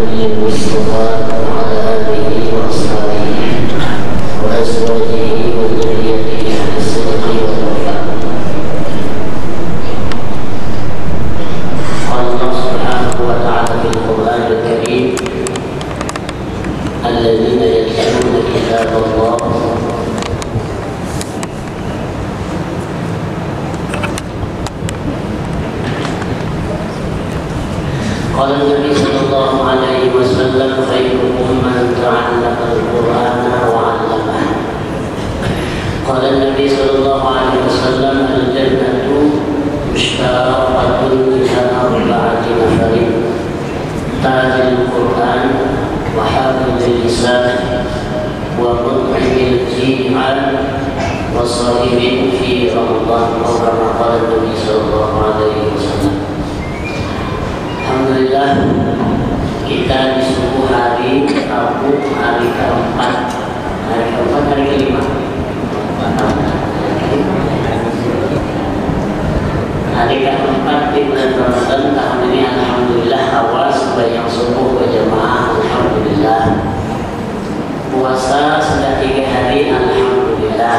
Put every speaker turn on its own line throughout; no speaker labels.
النبي المصطفى وعلى آله وأصحابه وأزواجه وذريته على الصدق والوفاء. قال الله سبحانه وتعالى في القرآن الكريم: الذين يتلون كتاب الله قال النبي صلى الله عليه وسلم: خيركم من تعلم القرآن وعلمه. قال النبي صلى الله عليه وسلم: الجنة مشتاقة إلى 4 نفر: تاج القرآن وحافظ اللسان ومطعم الجيعان وصائم في رمضان، أو كما قال النبي صلى الله عليه وسلم. Alhamdulillah, kita di subuh hari Rabu, hari keempat, hari kelima, hari keempat di bulan Ramadan tahun ini. Alhamdulillah, awal sembahyang subuh berjamaah. Alhamdulillah, puasa sudah 3 hari. Alhamdulillah,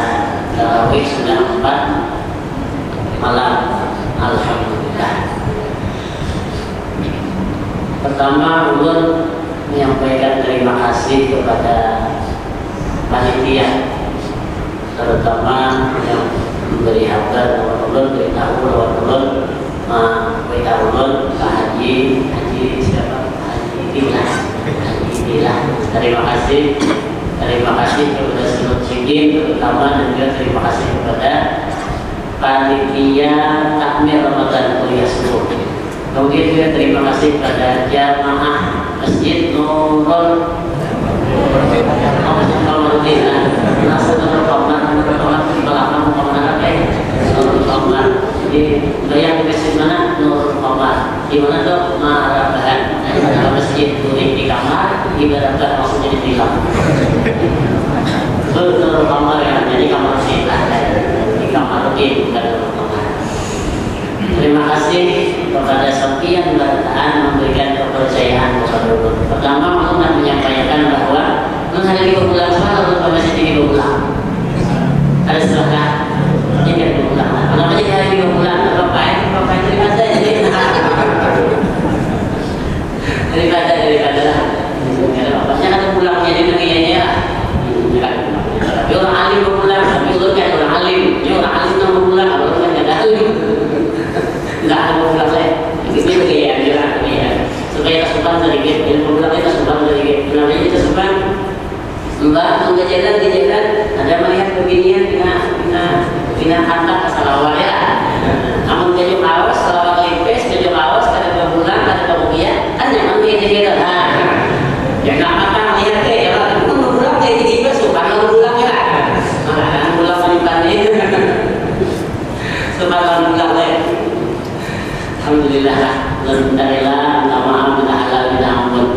tarawih sudah 4 malam. Alhamdulillah. Pertama, ulun menyampaikan terima kasih kepada panitia, terutama yang memberi kabar bahwa ulun beritahu bahwa ulun Pak Haji siapa? Haji Dilah. Terima kasih kepada seluruh muslimin, terutama, dan juga terima kasih kepada panitia takmir Ramadan kuliah subuh. Kemudian juga terima kasih pada jamaah Masjid Nurul Jadi bayang di mana Nurul Qamar, di mana tuh Marabahan, masjid turing di kamar, ibaratkan maksudnya di film. Betul, Nurul Qamar ya, jadi kamar kita di kamar rutin, bukan Nurul Qamar. Terima kasih kepada sekian beritaan memberikan kepercayaan kepada ulun. Pertama, ulun nak menyampaikan bahwa ulun hari 5 bulan setelah ulun ke masjid 5 bulan. Ada setengah ini 5 bulan. Kenapa jadi hari 5 bulan? Bapak terima saja jadi. Daripada lah. Bapaknya kan pulang jadi negerinya lah. Tapi orang alim 5 bulan, tapi ulun kan orang alim. Dia orang alim 6 bulan, ulun kan tidak alim. Tidak ada pulang saya. Ini begini ya, supaya kesukaan sedikit. Ilmu pulang kita kesukaan sedikit. Namanya kita kesukaan. Mbak, kejalan, ada melihat beginian kita angkat ke salawat ya. Namun kejuk awas, salawat lipes, kejuk awas, kada bulan, kada kemudian, kan yang kita. Ya nak makan melihat ke ya, bukan pulang jadi tiba suka pulang ya. Makan pulang melibatnya. Suka pulang ya. Alhamdulillah lah, minta maaf, minta halal, minta ampun.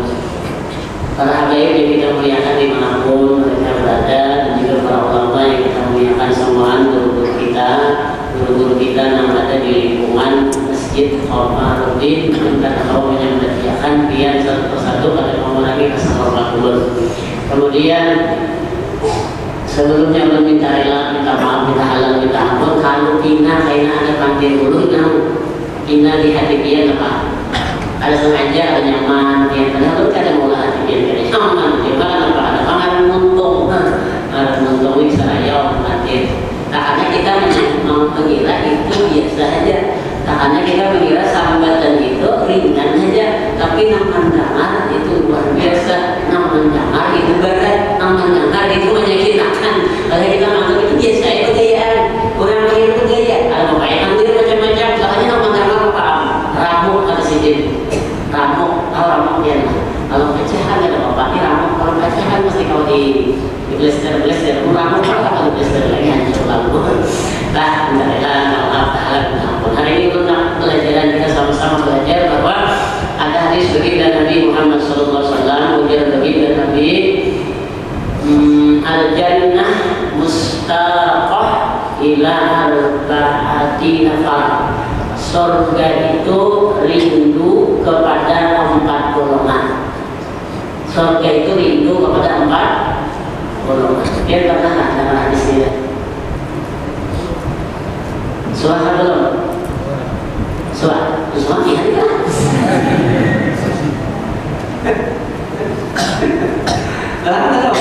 Para habaib yang kita muliakan dimanapun mereka berada, dan juga para ulama yang kita muliakan semua, guru-guru kita yang ada di lingkungan Masjid Khomaruddin, dan kaum yang mendiakan biar satu persatu pada ngomong lagi kesalahan ulun. Kemudian sebelumnya ulun minta maaf, minta halal, minta ampun. Kalau kina ada panggil ulun, kina di hati dia apa? Ada sengaja, ada nyaman, dia padahal kadang mula hati dia nyaman, dia apa? Ada pangaran muntung, bisa raya nanti. Karena kita mengira itu biasa saja. Karena kita mengira sambatan itu ringan saja, tapi mendengar itu luar biasa. Mendengar itu berat, mendengar itu menyakitkan. Kalau kita menganggap itu biasa, itu gayaan. Orang mikir itu gaya. Kalau kayak ambil macam-macam, soalnya mendengar paham. Ramuk ada sidin. Ramuk dia. Kalau pecahan ada apa? Ini ramuk. Kalau pecahan mesti kau di blaster. Ramuk kalau blaster lagi hancur lalu. Nah, Allah Taala. Hari ini kita pelajaran kita sama-sama belajar bahwa ada hadis baginda Nabi Muhammad SAW, ujar baginda Nabi, al-jannah mustaqah ila 4 nafar. Surga itu rindu kepada 4 golongan. Surga itu rindu kepada 4 golongan. Dia pernah nggak dalam hadis ini? Suara belum? Suara lihat kan? Belum.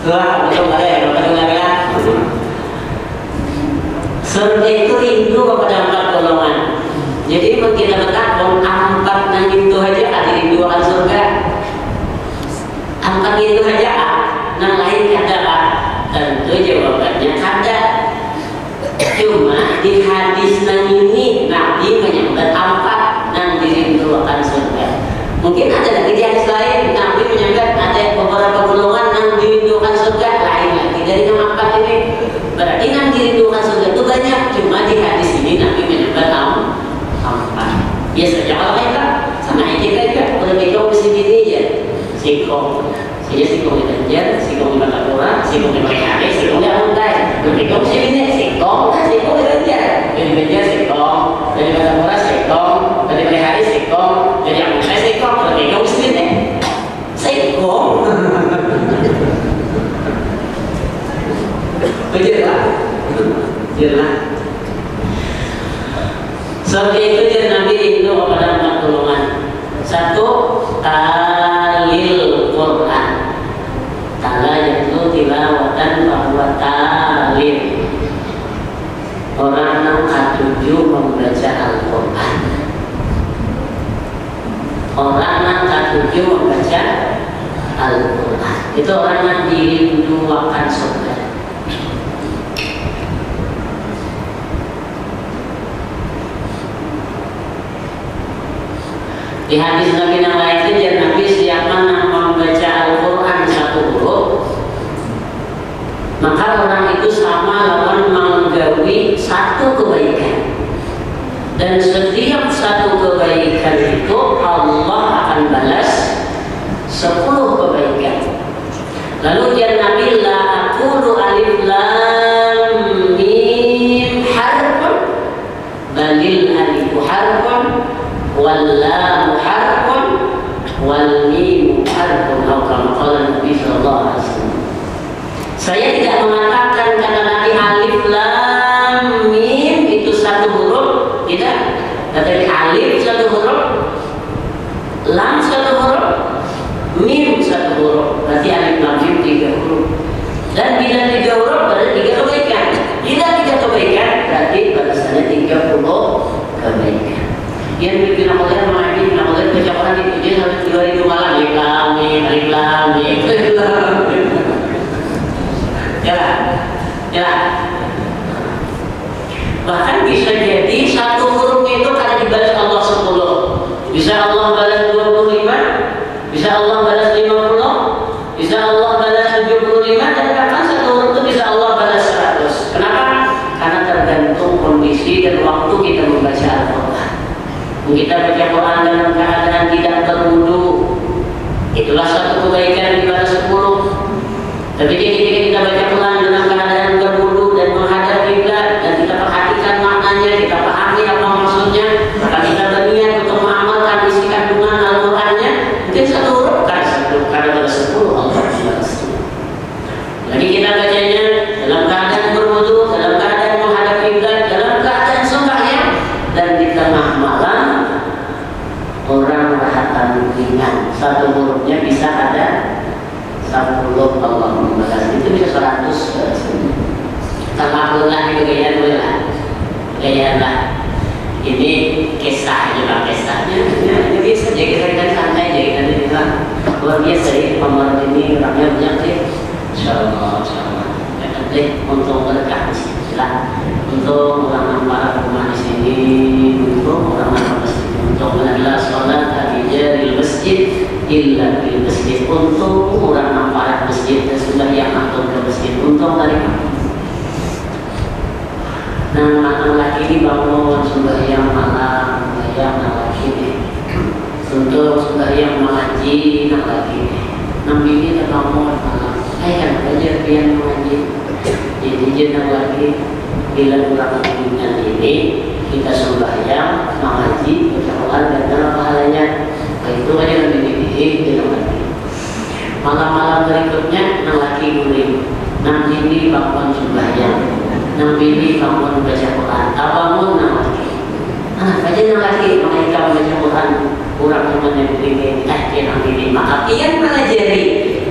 Suara belum ada ya? Belum ada ya? Surga itu rindu kepada 4 golongan. Jadi kita bertakwa 4 nang itu aja ada rindu akan surga. 4 itu aja nang lain ada apa? Tentu jawabannya ada. Cuma di hadis nang ini Nabi menyebut 4 nang dirindu akan surga. Mungkin ada lagi di hadis lain Nabi menyebut ada beberapa golongan nang dirindukan surga lain lagi dari 4 ini. Berarti nang dirindukan surga itu banyak. Cuma di hadis ini Nabi menyebut 4. Biasanya kalau mereka sama kita juga udah pegang mesin ini aja. Sikong di Banjar, sikong di Makapura, sikong di Makihari, sikong di Amuntai. Berpegang mesin ini sikong di Banjar. Dari Banjar sikong, dari Makapura sikong, dari Makihari sikong, dari Amuntai sikong. Berpegang mesin ini sikong. Jelas. Surga itu dia Nabi rindu kepada 4 golongan. 1, talil Quran. Tala yaitu tilawatan bahwa talil. Orang yang ketujuh membaca Al-Quran. Orang yang ketujuh membaca Al-Quran. Itu orang yang dirindu akan surga. Di hadis Nabi yang lain itu Nabi siapa yang membaca Al-Quran 1 huruf, maka orang itu sama lawan menggawi 1 kebaikan. Dan setiap 1 kebaikan itu Allah akan balas 10 kebaikan. Lalu Nabi la aqulu alif lam mim harfun balil alif harfun wal lam harfun wal mim harfun atau kama qala Nabi sallallahu alaihi wasallam. Saya tidak mengatakan kata Nabi alif lam mim itu 1 huruf, tidak. Tetapi alif 1 huruf, lam 1 huruf, mim 1 huruf. Berarti alif lam mim 3 huruf. Dan bila 3 huruf berarti 3 kebaikan. Bila 3 kebaikan berarti balasannya 30 kebaikan. Yang bikin aku lihat mengaji, aku lihat baca Quran itu dia sampai 2000 malam alif lam mim. Ya. Bahkan bisa jadi 1 huruf itu karena dibalas Allah 10. Bisa Allah balas 25, bisa Allah balas 50, bisa Allah balas 75, dan bahkan 1 huruf itu bisa Allah balas 100. Kenapa? Karena tergantung kondisi dan waktu kita membaca Al-Quran. Kita baca Quran dalam keadaan tidak berwudu, itulah 1 kebaikan dibalas 10. Tapi ketika kita baca Quran dalam keadaan berwudu dan menghadap kiblat dan kita perhatikan maknanya, kita pahami apa maksudnya, maka kita berniat untuk mengamalkan isi kandungan Al-Qurannya, mungkin 1 huruf karena balas 10 Allah balas. Lagi kita bacanya dalam keadaan berwudu, dalam keadaan menghadap kiblat, dalam keadaan sembahyang, dan di tengah malam orang rahatan ringan, 1 hurufnya bisa ada 10 Allah membalas, itu bisa 100. Sama pulang itu gaya lah. Ini kisahnya ini bisa jadi santai jadi luar biasa ya. Pembahasan ini orangnya banyak sih. Insyaallah. Untuk berkah istilah, untuk orang para rumah di sini, untuk orang masjid, untuk mengenal sholat di masjid illa di masjid, untuk orang para masjid dan sudah yang atur ke masjid, untuk dari anak laki dibangun sembahyang malam, sembahyang laki nih, untuk sembahyang mengaji anak laki nih, ini terbangun malam, kan belajar biar mengaji. Jadi jenang lagi bila kurang dengan ini kita sembahyang, mengaji, baca Quran dan dalam pahalanya. Itu aja lebih Malam-malam berikutnya nang laki murim, nang ini bangun sembahyang, nang ini bangun baca Quran, bangun nang laki. Baca nang laki, mereka baca Quran, kurang teman yang begini, nang ini. Maka ian pelajari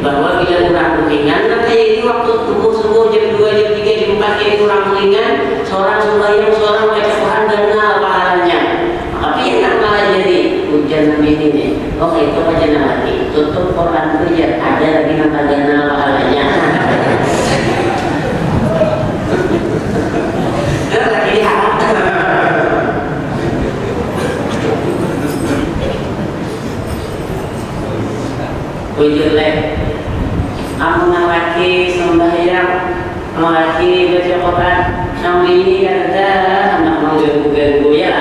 bahwa bila kurang ringan, maka ini waktu subuh jam 2, jam 3, jam 4 ini kurang ringan, seorang sembahyang, seorang baca Quran benar pahalanya. Maka ian nang pelajari hujan ini nih. Oh itu baca nang laki, tutup Quran kerja, ada lagi nang tajana pahalanya. Lagi haram. Ujurleh, aku nang laki sembahyang, nang laki baca Quran, nang ini ada anak mau ganggu ya.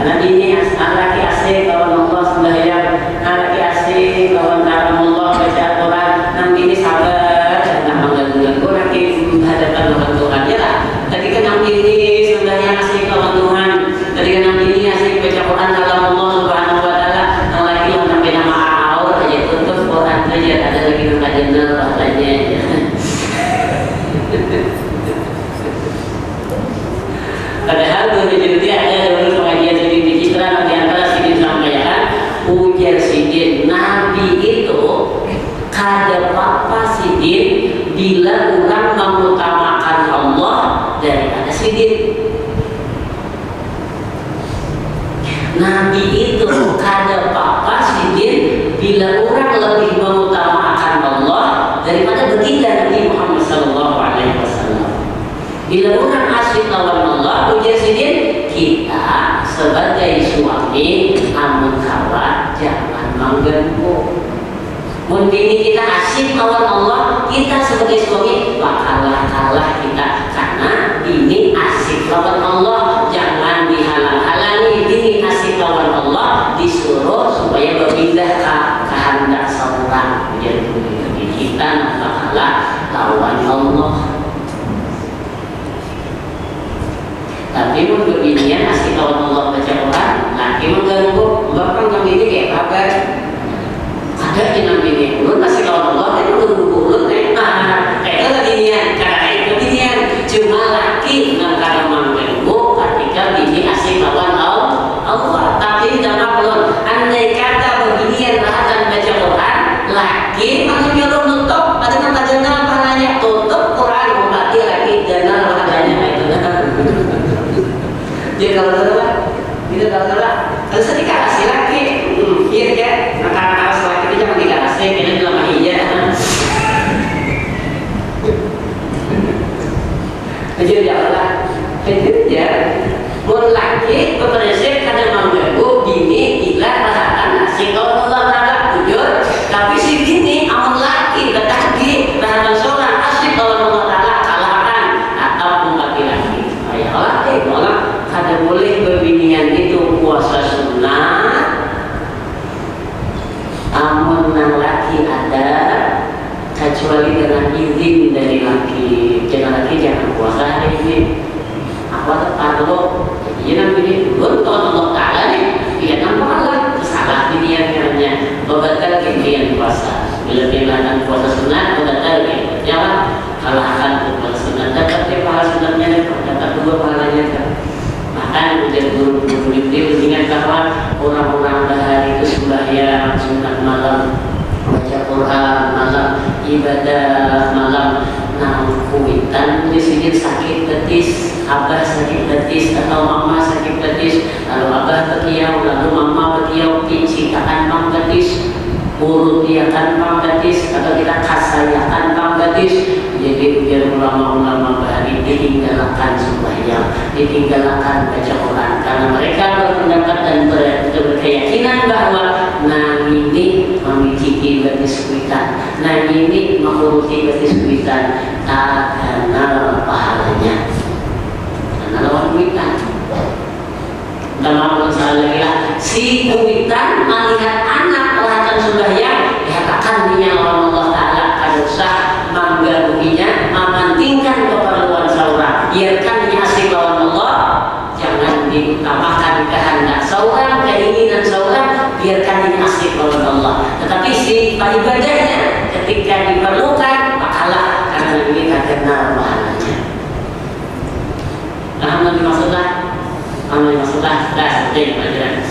Karena ini anak laki asik kawan Allah sembahyang, anak laki asik kawan Allah baca Quran, nang ini sabar, anak mau ganggu laki hadapan Tuhan ya lah. Tadi kan nang ini sembahyang asik kawan Tuhan, tadi kan nang ini asik baca Quran dalam Allah Subhanahu Wa Taala, nang laki yang sampai nama saja ada lagi yang kadang rasanya. Padahal dia ada dalam pengajian di Citra di antara sidin sampaikan ujar sidin Nabi itu kada apa sidin bila orang mengutamakan Allah daripada sidin. Nabi itu kada apa sidin bila orang lebih mengutamakan Allah daripada baginda Nabi Muhammad SAW. Bila orang asyik lawan Allah, ujar sidin kita sebagai suami amun kawan jangan mengganggu. Mundini kita asyik lawan Allah, kita sebagai suami kalah kita karena ini asyik lawan Allah, jangan dihalang-halangi. Ini asyik lawan Allah disuruh supaya berpindah ke kehendak seorang. Jadi kita kalah lawan Allah. Tapi menurut ini asyik lawan Allah baca Quran, laki mengganggu, bahkan kami ini kayak kabar. Ada di nabi ini, ulun masih lawan Allah, tapi ulun kayak lagi nian, karena itu nian. Cuma laki nggak kada mengganggu ketika bini asyik lawan Allah. Tapi jangan belum. Andai kata beginian bahkan baca Quran, laki masih nyuruh nutup, ada nang tajana pahalanya tutup Quran, berarti laki jana pahalanya itu. Jadi kalau salah, itu kalau salah, terus dikasih laki, iya kan? Maka laki itu jangan dikasih, ini dalam mahiyah. Jadi janganlah, jadi ya, mun laki berprinsip kadang mengganggu bini bila perhatian nasi kalau Allah Taala jujur, tapi si bini amun laki tetapi perhatian seorang asik kalau Allah Taala kalahkan atau membagi laki. Ayah laki orang kada boleh berbinian itu puasa sunnah. Amun nang laki ada kecuali dengan izin dari laki. Jangan laki jangan puasa hari ini. Apa kalau ini nanti belum tahu Allah Taala nih, dia nampak Allah salah dia caranya membatal kegiatan puasa. Bila dilakukan puasa sunat membatal jangan kalahkan puasa sunat. Dapat pahala sunatnya dapat dua pahalanya kan. Bahkan ujar guru-guru itu dengan bahwa orang-orang bahari itu sembahyang sunat malam, baca Quran malam, ibadah malam. Nah, kuitan di sini sakit betis, abah sakit betis atau mama sakit betis, lalu abah bekiau, lalu mama bekiau, pincitaan mang betis, urut iakan mang betis, atau kita kasayakan mang betis. Jadi biar ulama-ulama bahari ditinggalkan sembahyang, ditinggalkan baca Quran, karena mereka berpendapat dan berkeyakinan bahwa nah ini memiliki betis kuitan, nah ini menguruti betis kuitan, tak kenal pahalanya, karena lawan kuitan. Dalam masalah si kuitan melihat anak pelahatan sembahyang, dikatakan dia lawan Allah Taala kada usah menggangguinya, mementingkan keperluan seorang. Biarkan dia asik lawan Allah, jangan diutamakan kehendak seorang, keinginan seorang, biarkan ini asik oleh Allah. Tetapi sifat ibadahnya ketika diperlukan pahala karena kita kenal pahalanya. Alhamdulillah. Dah seperti pelajaran.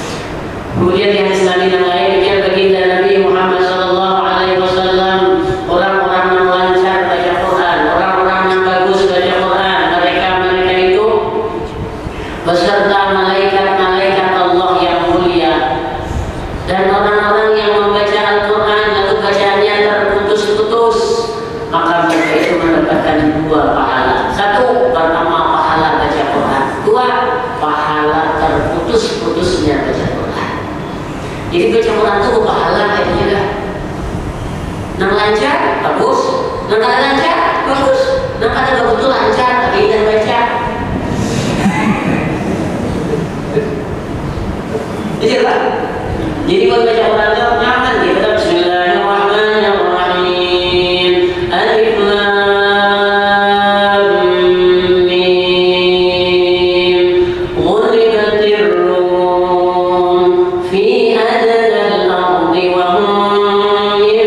Kemudian yang Islam yang lain yang baginda Nabi Muhammad sallallahu alaihi wasallam, orang-orang yang lancar baca Quran, orang-orang yang bagus baca Quran, mereka itu beserta malaikat-malaikat Allah yang mulia. Dan orang-orang yang membaca Al-Quran lalu bacaannya terputus-putus, maka mereka itu mendapatkan dua pahala. Satu, pertama pahala baca Quran. Dua, pahala terputus-putusnya baca Quran. Jadi baca Quran itu pahala kayaknya lah. Nang lancar, bagus. Nang kada lancar, bagus. Nang kada bagus itu lancar, tapi tidak baca. Jelas. Jadi kalau baca Quran itu nyaman kita Bismillahirrahmanirrahim. Alif Lam Mim. Ghulibatir Rum fi adnal ardi wa hum min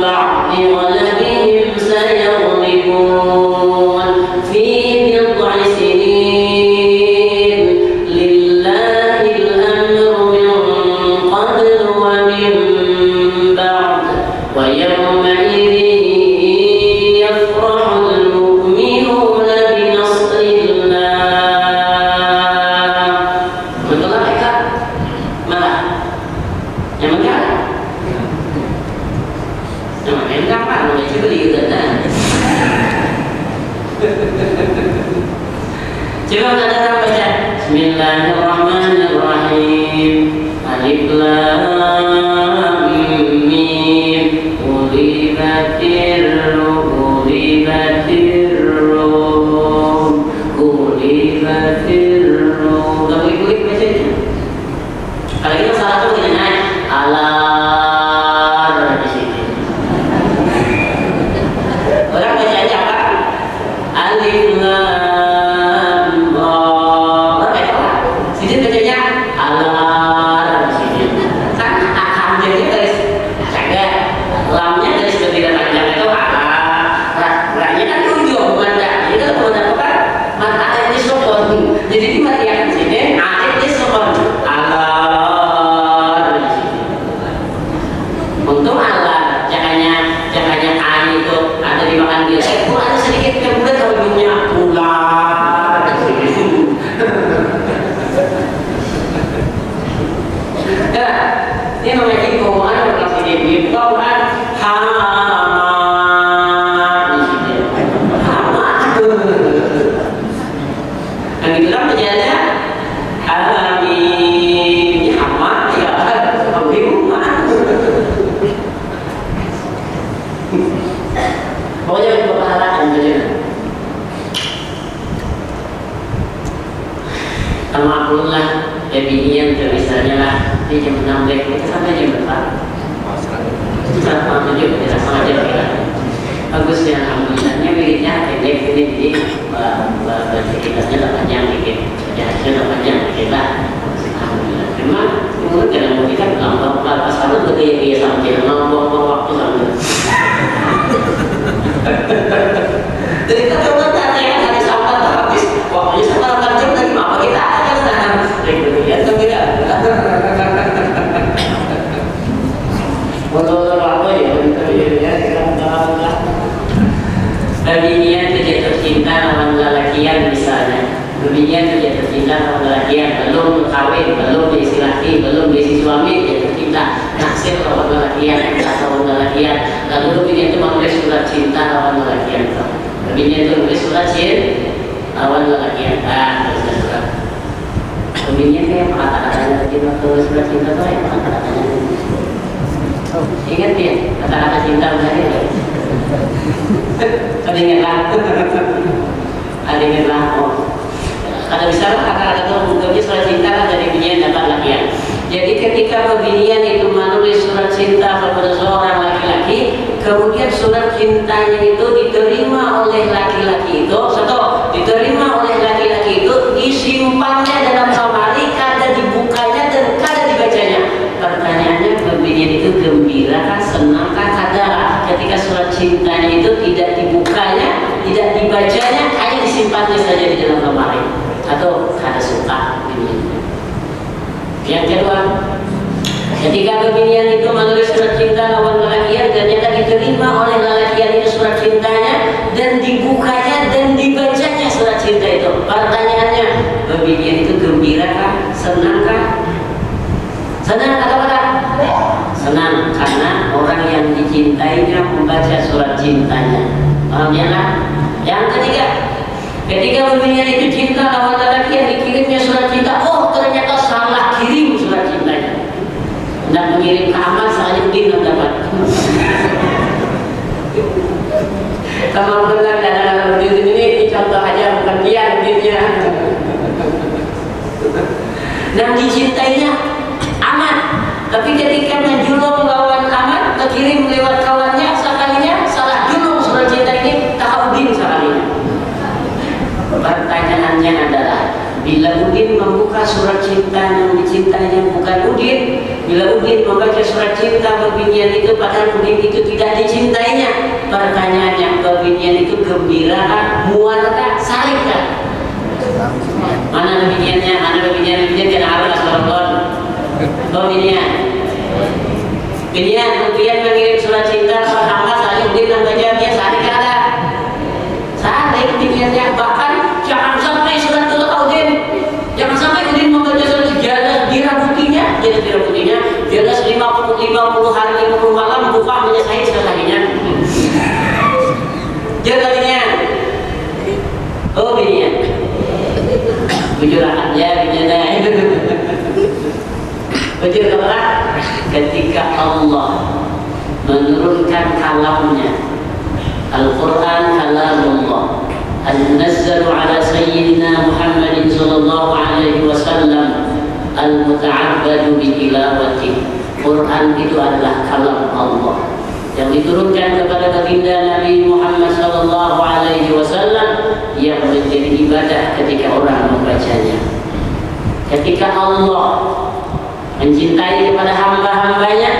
ba'di ghalabihim sayaghlibun fi bid'i sinin lillahi al-amru min قبل ومن بعد ويومئذ يفرح المؤمنون بنصر الله. Betul tak Kak? Mana? Yang mana? Yang mana? Yang kapan? Yang coba diudahan. Coba ada orang baca Bismillahirrahmanirrahim. Alif Lam Mim. Ghulibatir Rum. Gak boleh bacanya. Kalau kita salah tuh kita nyanyi alar di sini. Orang bacanya apa? Alif Lam Ra. Orang baca apa? Sini bacanya alar di sini. Kan hamzahnya garis agak, lamnya garis tidak panjang itu ra-nya kan ujung bukan dak. Jadi kalau apa? Mata ini sokon. Jadi di mati yang sini alif ini sokon. Alar di sini. Untuk alar jangannya a itu ada di makan dia. Kok ada sedikit kemudian kalau bunyinya ular. Ya, dia memiliki keuangan berkelas ini. Keuangan hama di sini. Hama. Yang itu kan penjelasannya amin. Ini hama ya. Ambil rumah. Pokoknya itu pahala saja. Alhamdulillah, jadinya misalnya lah di jam 6 kita sampai jam berapa? Sama 7 kita sama jam kita. Bagus ya, alhamdulillahnya miliknya pendek ini jadi baca kitabnya tak panjang dikit, bacanya tak panjang dikit lah. Alhamdulillah. Cuma mungkin kadang kita gampang pas kamu bergaya-gaya sambil buang-buang waktu sambil. Jadi kita coba tanya hari Sabat habis waktunya sama 8 jam lagi apa kita aja kan ya kan tidak. Walau apa ya Bebinian itu jatuh cinta lawan lelakian misalnya. Bebinian itu jatuh cinta lawan lelakian, belum kawin, belum diisi laki, belum diisi suami, jatuh cinta. Naksir lawan lelakian, lawan lelakian. Lalu bebinian itu menulis surat cinta lawan lelakian. Bebinian itu menulis surat cinta lawan lelakian. Tuliskan surat. Bebinian kayak kata-katanya tadi waktu surat cinta tuh ya kata-katanya. Ingat ya kata-kata cinta benar ya. Ada ingatlah oh. Ada bisa kata-kata itu mungkin surat cinta kan dari binian dapat lakian. Jadi ketika binian itu menulis surat cinta kepada seorang laki-laki, kemudian surat cintanya itu diterima oleh laki-laki itu, satu diterima oleh laki-laki itu, disimpannya dalam lemari, kada dibukanya dan kada dibacanya. itu gembira, senangkah, kadang ketika surat cintanya itu tidak dibukanya, tidak dibacanya, hanya disimpannya saja di dalam lemari atau kada suka. Yang kedua, ketika bebinian itu menulis surat cinta lawan lelakian, ternyata diterima oleh lelakian itu surat cintanya dan dibukanya dan dibacanya surat cinta itu. Pertanyaannya, bebinian itu gembira kah? Senang kah? Senang atau tidak? Senang, karena orang yang dicintainya membaca surat cintanya. Paham ya kan? Yang ketiga, ketika bebinian itu cinta lawan lelakian, dikirimnya surat cinta, oh ternyata salah kirim surat cintanya. Tidak mengirim ke Ahmad, soalnya Udin dapat. Sama benar dalam ini contoh aja, bukan dia Udinnya. Dan dicintainya Ahmad, tapi ketika menjulung lawan Ahmad, terkirim lewat kawannya, sekalinya salah julung surat cinta ini, tak Udin sekalinya. Pertanyaannya adalah, bila Udin membuka surat cinta yang dicintainya bukan Udin, bila Udin membaca surat cinta bebinian itu padahal Udin itu tidak dicintainya, pertanyaannya, bebinian itu gembira, muarkah, salikah? Mana bebiniannya? Mana bebinian kena apa Rasulullah? Bebinian mengirim surat cinta kepada hamba, saling Udin membaca, dia salik ada. Salik bebiniannya, bahkan jangan sampai surat itu ke Udin, jangan sampai Udin membaca surat jelas dirabutinya, jelas 50 hari 50 malam buka menyelesaikan selesainya. Jadinya, oh binian, bujurahan ya binian. Bujur kepada ketika Allah menurunkan kalamnya, Al-Quran kalamullah, al-munazzalu ala sayyidina Muhammadin sallallahu alaihi wasallam, al-muta'abbadu bitilawati. Quran itu adalah kalam Allah yang diturunkan kepada baginda Nabi Muhammad sallallahu alaihi wasallam, yang menjadi ibadah ketika orang membacanya. Ketika Allah mencintai kepada hamba-hambanya,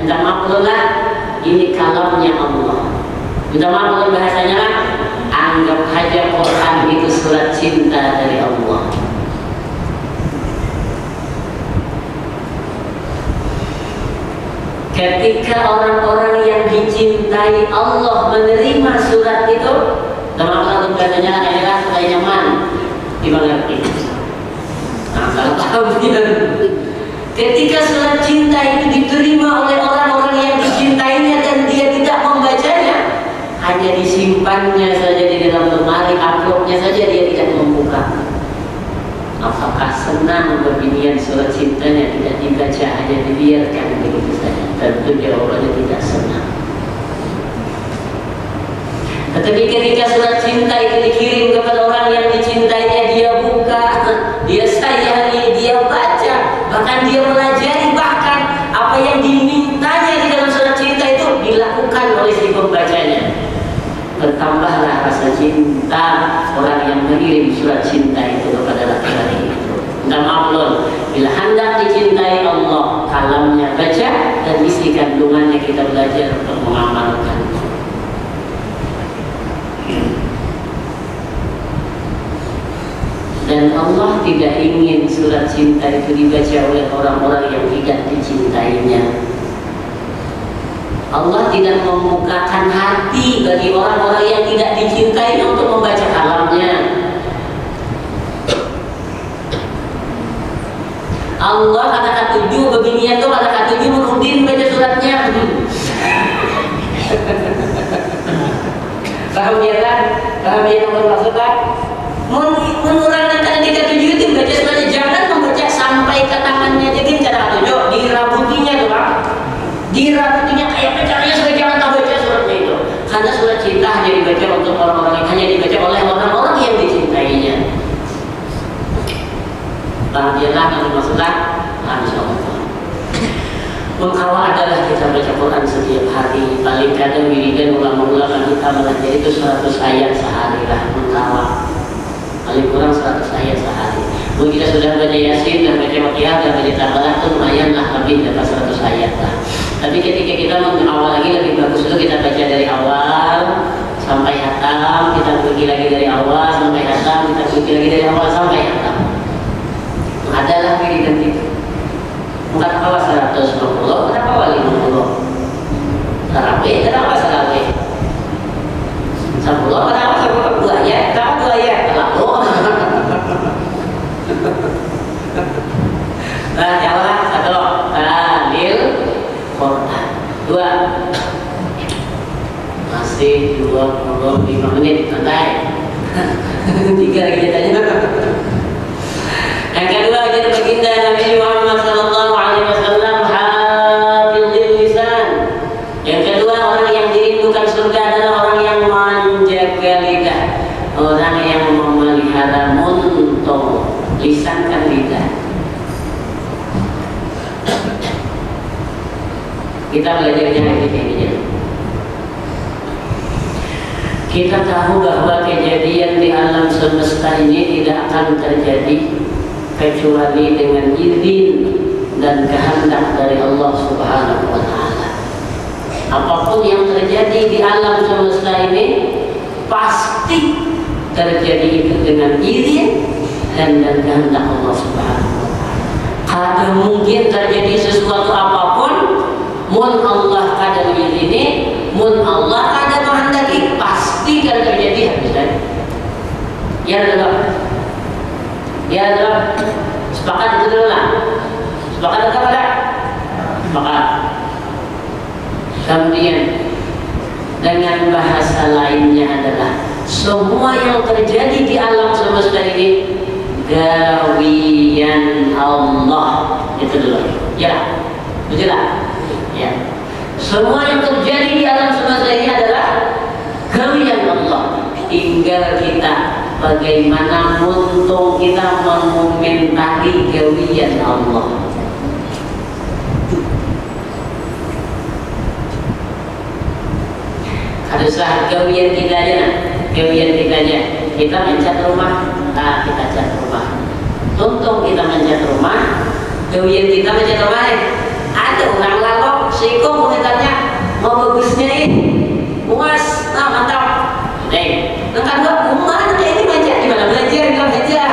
minta maaflah, ini kalamnya Allah. Minta maaf bahasanya lah, anggap saja Quran itu surat cinta dari Allah. Ketika orang-orang yang dicintai Allah menerima surat itu, teman-teman katanya adalah supaya nyaman dimengerti. Nah, kalau tahu ketika surat cinta itu diterima oleh orang-orang yang dicintainya dan dia tidak membacanya, hanya disimpannya saja di dalam lemari, amplopnya saja dia tidak membuka. Apakah senang bebinian surat cintanya tidak dibaca, hanya dibiarkan begitu saja? Tentu jawabannya tidak senang. Tetapi ketika surat cinta itu dikirim kepada orang yang dicintainya, dia buka, dia sayangi, dia baca, bahkan dia pelajari, bahkan apa yang dimintanya di dalam surat cinta itu dilakukan oleh si pembacanya. Bertambahlah rasa cinta orang yang mengirim surat cinta itu kepada laki-laki itu. Minta maaf loh, bila hendak dicintai Allah, kalamnya baca dan isi kandungannya kita belajar untuk mengamalkan. Dan Allah tidak ingin surat cinta itu dibaca oleh orang-orang yang tidak dicintainya. Allah tidak membukakan hati bagi orang-orang yang tidak dicintai untuk membaca kalamnya. Allah kata 7 beginian tuh, kata 7 Nurdin baca suratnya. Paham ya kan? Paham ya yang maksudkan? Menurunkan ketika 7 itu baca suratnya, jangan membaca sampai ke tangannya. Jadi cara 7 dirabutinya tuh Pak. Dirabutinya kayak caranya sudah, jangan tak baca suratnya itu. Karena surat cinta hanya dibaca untuk orang-orang yang hanya dibaca oleh orang-orang yang dicintainya. Paham ya lah kalau maksudnya? Insyaallah. Mengawal adalah kita baca Quran setiap hari. Paling kadang wiridan ulama-ulama kita belajar itu 100 ayat sehari lah mengawal. Paling kurang 100 ayat sehari. Mungkin kita sudah baca Yasin dan baca Waqiah dan baca Tabalah itu lumayan lah, lebih dari 100 ayat lah. Tapi ketika kita mengawal lagi lebih bagus dulu kita baca dari awal sampai hatam, kita pergi lagi dari awal sampai hatam, kita pergi lagi dari awal sampai hatam. Adalah wiridan itu. Bukan awal 120, kenapa awal 50? Tarawih, kenapa tarawih? 10, kenapa 2 ayat? Kenapa 2 ayat? Lalu. Nah, jawab 1, tahlil Quran. 2, masih 25 menit, santai. 3 lagi tanya. Yang kedua, jadi baginda Nabi Muhammad sallallahu alaihi wasallam hafizul lisan. Yang kedua, orang yang dirindukan surga adalah orang yang menjaga lidah, orang yang memelihara muntung, lisan kan lidah. Kita belajarnya ini. Kita tahu bahwa kejadian di alam semesta ini tidak akan terjadi kecuali dengan izin dan kehendak dari Allah Subhanahu wa Ta'ala. Apapun yang terjadi di alam semesta ini pasti terjadi itu dengan izin dan kehendak Allah Subhanahu wa Ta'ala. Kada mungkin terjadi sesuatu apapun mun Allah kada mengizini, mun Allah kada menghendaki, pasti kan terjadi habis tadi. Ya Allah. Ya Allah, sepakat itu dulu lah. Sepakat atau tidak? Sepakat. Kemudian dengan bahasa lainnya adalah semua yang terjadi di alam semesta ini gawian Allah. Itu dulu. Ya, betul lah. Ya. Semua yang terjadi di alam semesta ini adalah gawian Allah. Tinggal kita bagaimana untung kita mengomentari gawian Allah. Haruslah gawian kita aja, kita mencat rumah, kita cat rumah. Untung kita mencat rumah, gawian kita mencat rumah. Ada orang lalok, siko komentarnya mau bagusnya ini, puas, mantap. Nengkan gua kumana ini belajar di mana belajar bilang belajar.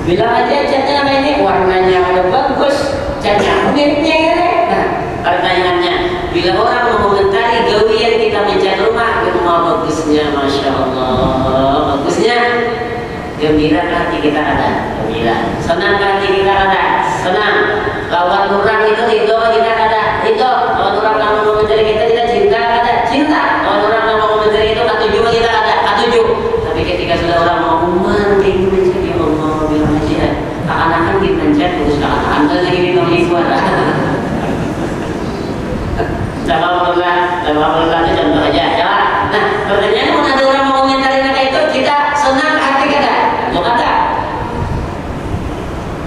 Bilang aja catnya ini warnanya udah bagus, catnya miripnya ini. Nah, pertanyaannya, bila orang mengomentari gawian kita mencat rumah bagusnya, masya Allah, bagusnya. Gembira hati kita ada, gembira. Senang hati kita ada, senang. Lawan orang itu kita ada, itu. Lawan orang yang mau mencari kita cinta ada, cinta. Lawan orang yang mau mencari itu katuju kita ada, katuju. Tapi ketika sudah orang mau ingin mencari Allah bilang aja, akan kita mencari terus akan lagi bilang ikhwan. Sama Allah itu contoh aja. Nah, pertanyaannya mana ada orang mau mencari kayak itu kita senang hati kita. Kata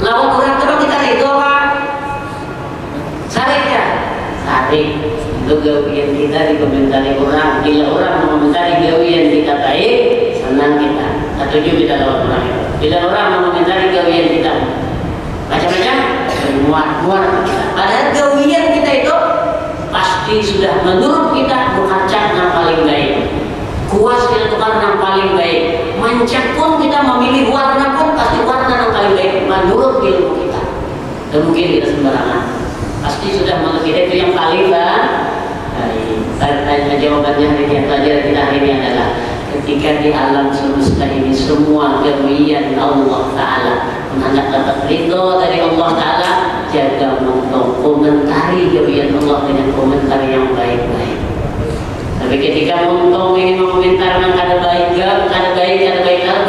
lawan orang terus kita itu apa? Sariknya sarik itu gawian kita dikomentari orang. Bila orang mengomentari gawian kita baik, senang kita, setuju kita lawan orang itu. Bila orang mengomentari gawian kita macam-macam, muat kita. Padahal gawian kita itu pasti sudah menurut kita berkaca yang paling baik. Kuas kita tukar yang paling baik. Mancak pun kita memilih warna pun pasti warna yang paling baik menurut ilmu kita. Dan mungkin kita sembarangan. Pasti sudah menurut kita itu yang paling baik. Jawabannya hari ini pelajaran kita hari ini adalah ketika di alam semesta ini semua gawian Allah Ta'ala menghadap dapat ridho dari Allah Ta'ala, jaga untuk komentari gawian Allah dengan komentar yang baik-baik. Tapi ketika untung ini mengomentar yang kada baik,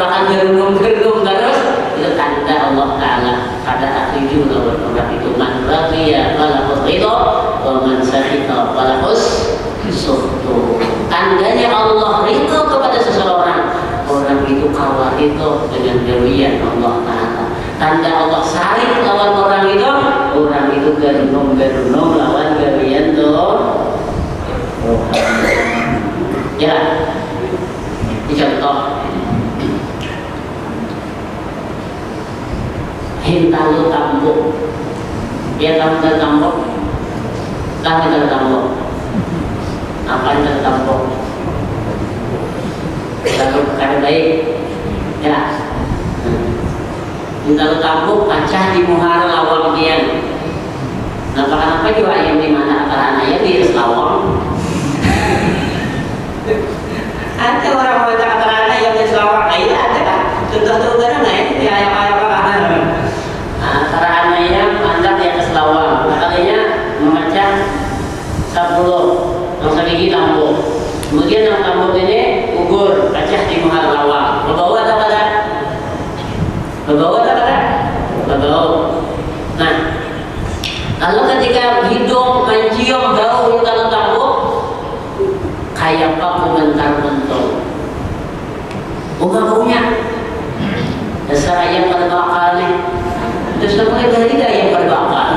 bahkan gerung terus, itu tanda Allah Ta'ala kada atuju lawan orang itu. Man radiya falahus ridho wa man sakhita falahus suhtu. Tandanya Allah ridho kepada seseorang, orang itu kalah itu dengan gawian Allah Ta'ala. Tanda Allah sarik lawan orang itu gerung lawan gawian tuh. Ya, ini contoh cinta lu tampuk. Ya tahu tertampuk, tahu tertampuk. Apa yang tertampuk? Lalu perkara baik, ya. Cinta lu tampuk, pacah di muhara lawang kian. Kenapa juga ayam di mana antara ayam di selawang? Ada orang mengatakan antara ayam di selawang, ayam ada kan? Contoh-contoh kan di ayam-ayam apa? Antara ayam anda di atas lawang, kalinya memecah 10, langsung gigi tampuk. Kemudian yang tampuk ini gugur, pecah di muhara lawang. Berbau atau tidak? Berbau atau tidak? Berbau. Nah, lalu ketika hidung mencium bau yang kalau tampuk, kayak apa komentar-komentar? Bukan baunya. Dasar ayam pada bakal nih. Terus mulai dari ayam pada bakal.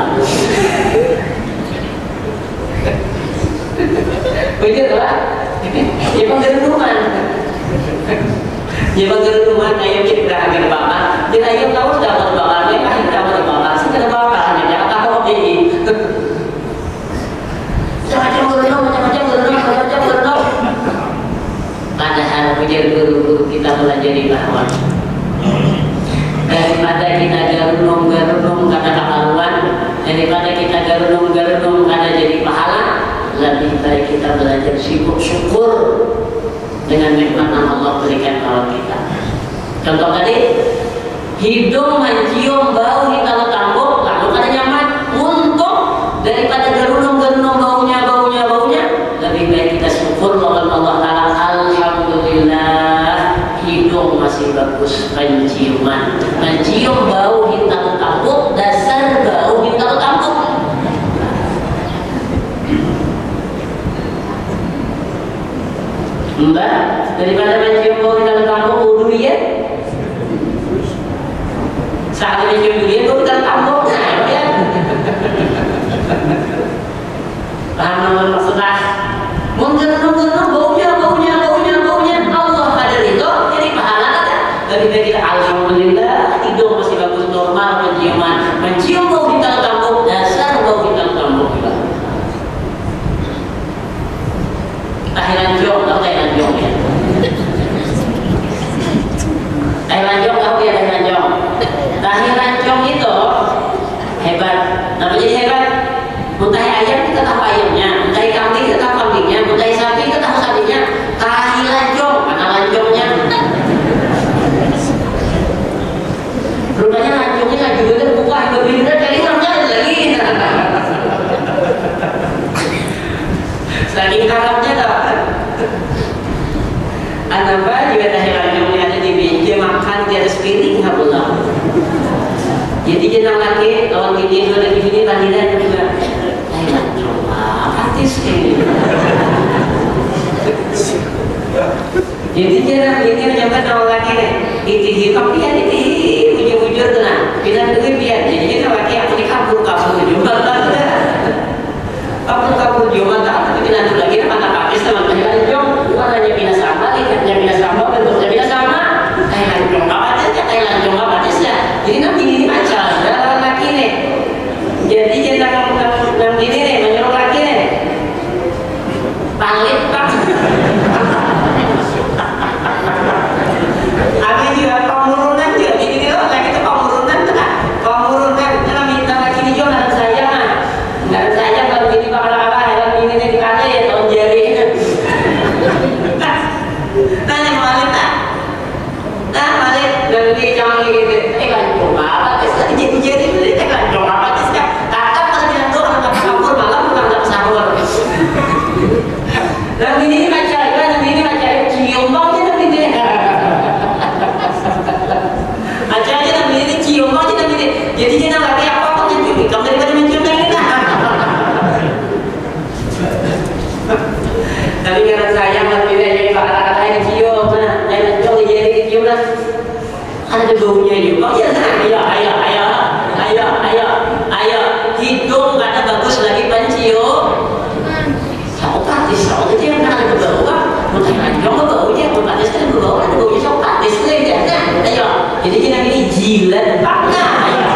Begitu lah. Dia penggerungan. Dia penggerungan ayam jadi berakhir bakal. Dia ayam tahu sudah pada bakal. Dia akhir pada bakal. Sudah bakal. Dia tahu ini. Macam-macam gerunung. Padahal pujar guru-guru kita pelajari bahwa daripada kita garunung karena kemaluan, daripada kita garunung karena jadi pahala, lebih baik kita belajar sibuk syukur dengan nikmat yang Allah berikan kepada kita. Contoh tadi, hidung mencium bau yang kalau tampuk, lalu kada nyaman, untuk daripada garunung baunya, lebih baik kita syukur kepada Allah Taala. Alhamdulillah, hidung masih bagus penciuman, mencium bau hitam tampuk, dasar bau hitam tampuk. Mbak, daripada mencium bau hitam tampuk wudu ya. Saat mencium dia bau hitam tampuk, ya. Paham nomor maksudnya? Menggerung-gerung baunya Allah pada itu jadi pahala kan? Dari kita alhamdulillah hidung masih bagus normal penciuman, mencium bau hitam tampuk, dasar bau hitam tampuk juga. Tahiran jong, tahu tahiran jong ya? Tahiran jong tahu ya tahiran jong? Tahiran jong itu hebat. Kenapa jadi hebat? Muntahi ayam kita tahu ayamnya, muntahi kambing kita tahu kambingnya, muntahi sapi kita tahu sapinya. Tahi lanjong, mana lanjongnya? Rupanya lanjongnya nggak juga buka berbeda dari orangnya lagi. Saking harapnya tak. Anamba juga tahi lanjongnya ada di meja makan di atas piring habulah. Jadi jenang lagi lawan gini dua lagi gini tahiran juga. Artis ini. Jadi jangan ini menyampaikan awal lagi nih. Iti kopian iti ujur tenang. Bila dulu biar. Jadi kita lagi aku di kabur jumat tak ada. Kabur jumat tak. Tapi kita dulu lagi mana pakis teman-teman lanjong. Bukan hanya bina sama, ikatnya bina sama, bentuknya bina sama. Lanjong apa aja? Lanjong apa aja? Jadi nanti ini macam. Dalam lagi nih. Jadi jangan dalam ini nih menyuruh lagi nih. Palit pak. Ada juga pemurunan juga. Jadi dia lagi itu pemurunan tuh kan. Pemurunan kita minta lagi nih jual dan saya mah. Nggak saya kalau gini bakal apa? Kalau gini nih dikasih ya tahun jari. Tanya palit tak? Nah palit dan dia jangan gitu. Lanjong apa? Tadi jadi itu lanjong apa sih? Kakak kalau bilang tuh anak kabur malam bukan anak sahur. Dan ini macam cium baunya tapi ini. Aja tapi ini cium baunya tapi ini. Jadi dia lagi apa pun cium. Kamu daripada mencium lagi nah. Tapi karena saya masih jadi kata-kata ini cium, nah, saya mencium jadi cium lah. Ada baunya juga. Oh ya, ayo. Hidung kata bagus lagi pencium. Sopatis, soalnya dia yang ada bau kan, mungkin lanjong ke baunya, sopatis kan bau ada baunya sopatis lagi kan, ayo, jadi kita ini jilat bangga, ayo.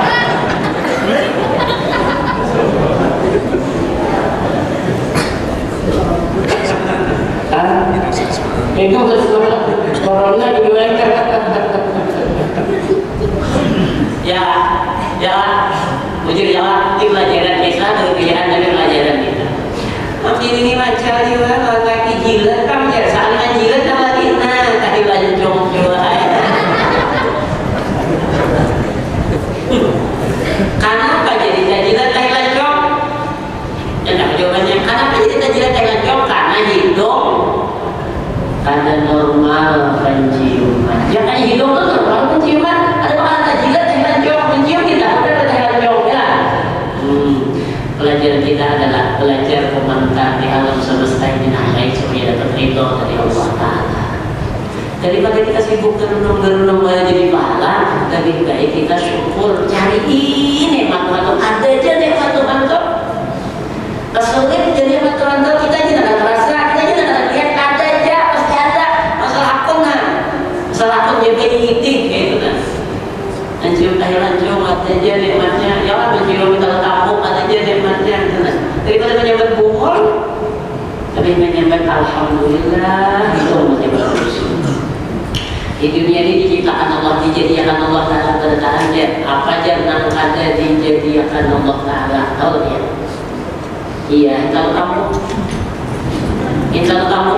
Ujur jawab di pelajaran kita, kebiasaan dari pelajaran kita. Makin ini macam ni lah, kaki jilat kan ya, salingan jilat nama kita, tadi lancong coba. Kenapa jadi jilat tadi lancong? Dan apa jawabannya? Kenapa jadi jilat tadi lancong? Karena hidung ada normal penciuman. Jangan hidung itu normal penciuman. Ada mana jilat tadi lancong pencium kita, ada tadi lancong ya. Pelajaran kita adalah belajar komentar di alam semesta ini baik supaya dapat ridho dari Allah Ta'ala. Daripada kita sibuk berenung-berenung jadi pahala, lebih baik kita syukur, cari nikmat Tuhan. Ada aja nikmat Tuhan tuh. Kesulitan jadi nikmat Tuhan tuh kita aja nggak terasa, kita aja nggak lihat, ada aja pasti ada. Masalah akun kan, masalah akun jadi itik gitu kan. Mencium tahi lancung ada aja nikmatnya, ya lah mencium kalau kampung ada aja nikmatnya gitu kan. Daripada menyebut bungol, tapi menyebut alhamdulillah itu masih bagus. Di dunia ini diciptakan Allah, dijadikan Allah Ta'ala bertahan ya. Apa aja yang ada dijadikan Allah Ta'ala. Tahu ya? Iya, kalau kamu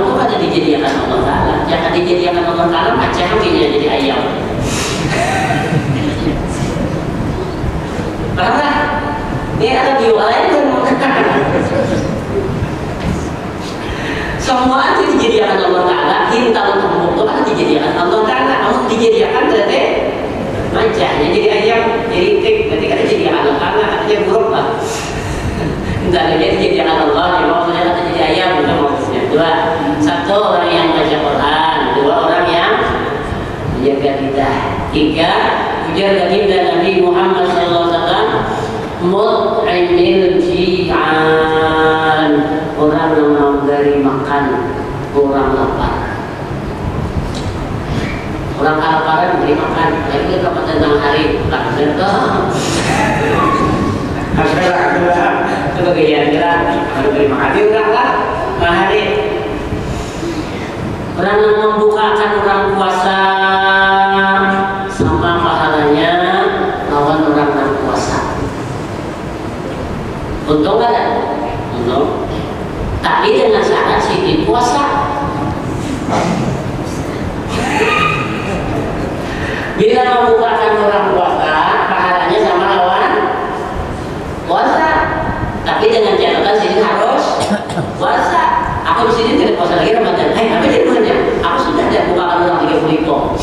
itu ada dijadikan Allah Ta'ala. Jangan dijadikan Allah Ta'ala, macam mungkin jadi ayam. Pernah? Ini ada biola itu. Semua itu dijadikan Allah Ta'ala. Hintal untuk itu kan dijadikan Allah Ta'ala. Kamu dijadikan berarti macamnya jadi ayam, jadi itik. Berarti kan dijadikan Allah Ta'ala. Katanya buruk lah. Entah jadi dijadikan Allah. Maksudnya kata jadi ayam. Bukan maksudnya. Dua. Satu orang yang baca Quran. Dua orang yang menjaga lidah. Tiga. Ujar baginda Nabi Muhammad SAW. Mut'imil ji'an, orang yang memberi makan orang lapar. Orang kelaparan beri makan. Lagi kapan tentang hari tak sedang. Alhamdulillah. Sebagian kita harus beri makan juga lah. Hari orang yang membukakan orang puasa sama pahalanya lawan orang yang puasa. Untung nggak ada? Untung. Tapi dengan syarat sih puasa. Bila membukakan orang puasa, pahalanya sama lawan puasa. Tapi dengan catatan sini harus puasa. Aku di sini tidak puasa lagi Ramadan. Tapi di rumahnya aku sudah ada bukakan orang 30 ribu.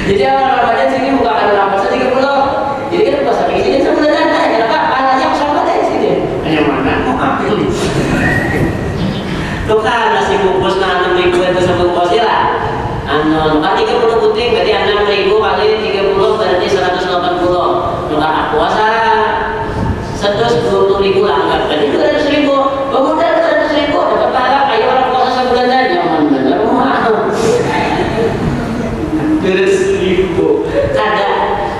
Jadi orang Ramadan sini bukakan orang puasa 30. Jadi kita puasa lagi sini sebulan ada. Kenapa? Pahalanya sama dari sini. Hanya mana? Tuh kan nasi bungkus 6 ribu itu sebut puasa lah. Kan 30 putih berarti 6 ribu kali 30 berarti 180. Tuh kan puasa 120 ribu lah enggak berarti 200 ribu. Modal 200 ribu dapat pahala kayak orang puasa sebulan aja. Jangan bener mahal. 200 ribu. Ada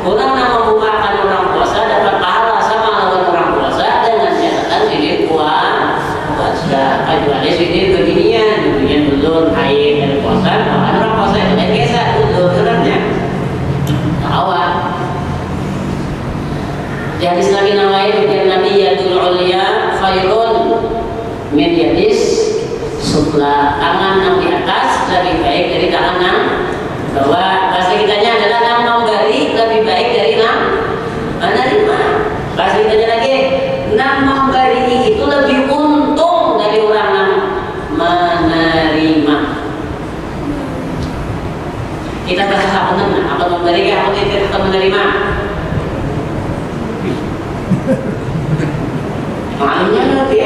orang yang membukakan orang puasa dapat pahala sama lawan orang puasa dengan catatan sini puasa. Kecuali sini beginian dulu haid dan puasa. Maka orang puasa itu kan biasa dulu sebenarnya. Awal. Jadi Nabi Nawawi dan Nabi Yadul Ulia khairun min yadis sufla. Tangan yang di atas lebih baik dari tangan yang bawah. Bahasa kitanya adalah yang memberi lebih baik dari yang menerima. Bahasa kitanya lagi, yang memberi itu lebih untung dari orang yang menerima. Kita bahasa apa namanya? Apa memberi? Apa tidak menerima? Maknanya nanti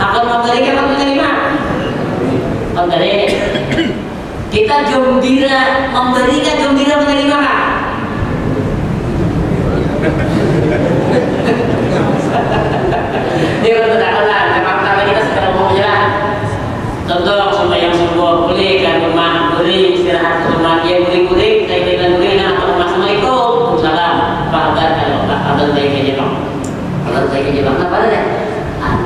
akan memberi apa menerima? Memberi. Kita gembira memberi kan gembira menerima kan? Dia berkata-kata, memang pertama kita sekarang mau menyerah. Contoh sembahyang subuh boleh kan rumah boleh istirahat ke rumah dia boleh saya bilang boleh nah assalamualaikum salam apa kabar kalau kabar baik aja dong kabar baik aja dong apa ada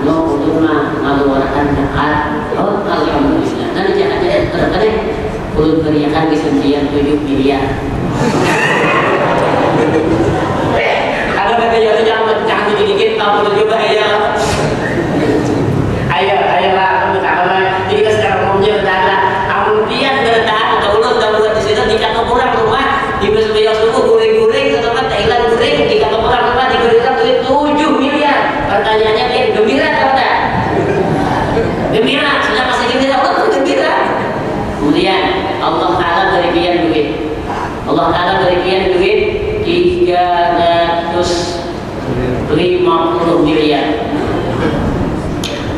untuk malu warakan dekat oh alhamdulillah nanti jangan jadi terkadang Kulit beriakan kesensian 7 miliar. Ada kata jangan dikit tahu coba ya. Ayo lah, kamu tak apa. Jadi kan sekarang umumnya bertanda, kemudian bertahan atau ulun tak buat di situ di kantong orang rumah di besok subuh guring-guring atau kan Thailand guring di kantong orang rumah diberikan duit 7 miliar. Pertanyaannya dia gembira atau tidak? Gembira, sudah pasti gembira, betul gembira. Kemudian Allah Taala berikan duit. Allah Taala berikan duit 350 miliar.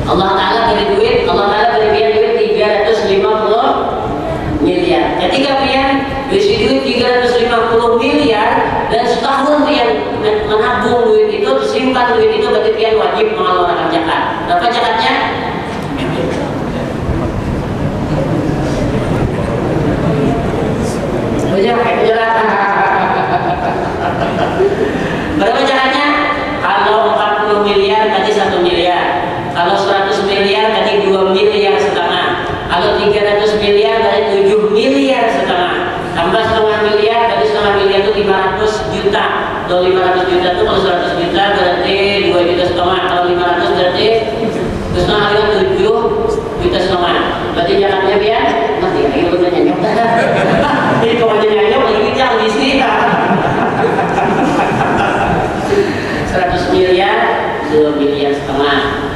Allah Taala beri duit, Allah Taala berikan duit 350 miliar. Ketika pian beri duit 350 miliar dan setahun pian menabung duit itu, simpan duit itu, berarti pian wajib mengeluarkan zakat. Berapa zakatnya? Berapa zakatnya? Kalau 40 miliar tadi 1 miliar. Kalau 100 miliar tadi 2 miliar setengah. Kalau 300 miliar tadi 7 miliar setengah. Tambah setengah miliar, tadi setengah miliar itu 500 juta. Kalau 500 juta itu kalau 100 juta berarti 2 juta setengah. Kalau 500 berarti setengah dengan 7 juta setengah. Berarti zakatnya biar nanti lagi udah nyanyok. Jadi kalau aja nyanyok lagi jangan di sini. 100 miliar 2 miliar setengah.